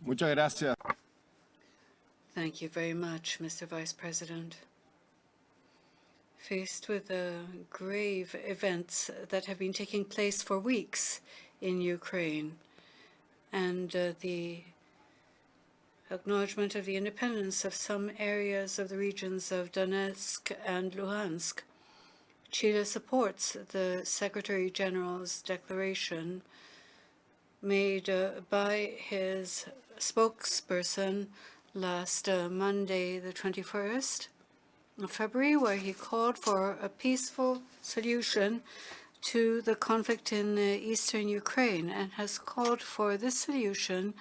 Muchas gracias. Thank you very much, Mr. Vice President. Faced with the grave events that have been taking place for weeks in Ukraine and the acknowledgement of the independence of some areas of the regions of Donetsk and Luhansk, Chile supports the Secretary General's declaration made by his spokesperson last Monday, the 21st of February, where he called for a peaceful solution to the conflict in eastern Ukraine and has called for this solution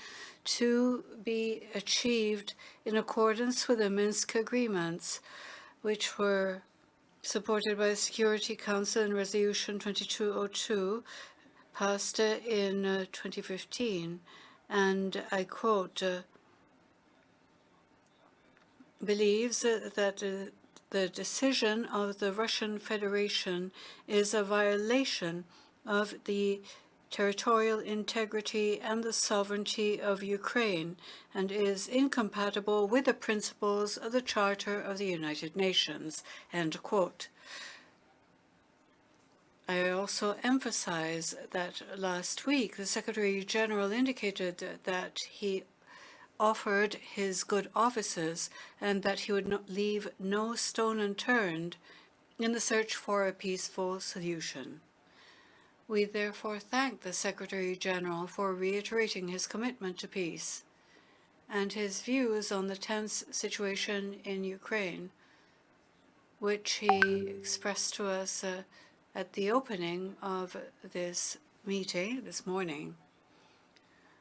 to be achieved in accordance with the Minsk agreements, which were supported by the Security Council in Resolution 2202, passed in 2015. And I quote, believes that the decision of the Russian Federation is a violation of the territorial integrity and the sovereignty of Ukraine and is incompatible with the principles of the Charter of the United Nations, end quote. I also emphasize that last week the Secretary General indicated that he offered his good offices and that he would leave no stone unturned in the search for a peaceful solution. We therefore thank the Secretary General for reiterating his commitment to peace and his views on the tense situation in Ukraine, which he expressed to us at the opening of this meeting this morning.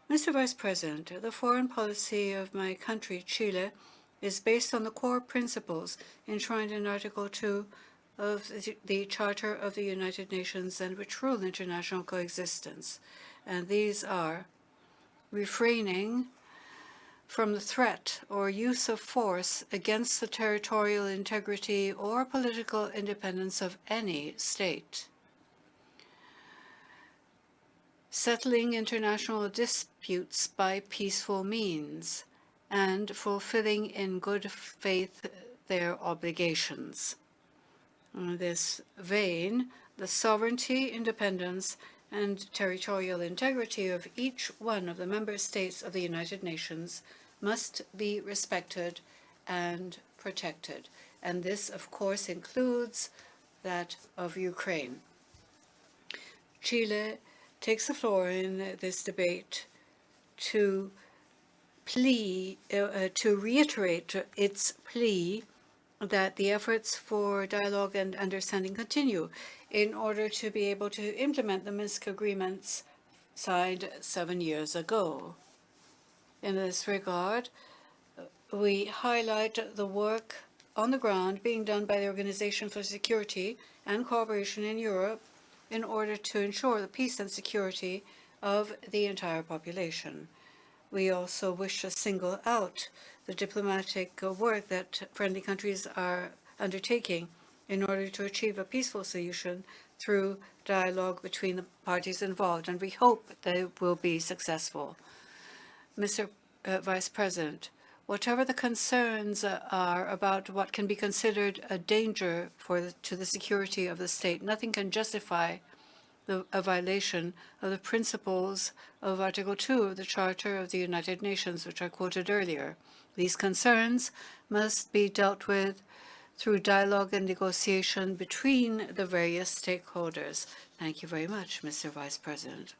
Mr. Vice President, the foreign policy of my country, Chile, is based on the core principles enshrined in Article 2 of the Charter of the United Nations and which rule international coexistence. And these are refraining from the threat or use of force against the territorial integrity or political independence of any state, settling international disputes by peaceful means, and fulfilling in good faith their obligations. In this vein, the sovereignty, independence, and territorial integrity of each one of the member states of the United Nations must be respected and protected. And this, of course, includes that of Ukraine. Chile takes the floor in this debate to reiterate its plea that the efforts for dialogue and understanding continue in order to be able to implement the Minsk agreements signed 7 years ago. In this regard, we highlight the work on the ground being done by the Organization for Security and Cooperation in Europe in order to ensure the peace and security of the entire population. We also wish to single out the diplomatic work that friendly countries are undertaking in order to achieve a peaceful solution through dialogue between the parties involved, and we hope that it will be successful. Mr. Vice President, whatever the concerns are about what can be considered a danger to the security of the state, nothing can justify a violation of the principles of Article 2 of the Charter of the United Nations, which I quoted earlier. These concerns must be dealt with through dialogue and negotiation between the various stakeholders. Thank you very much, Mr. Vice President.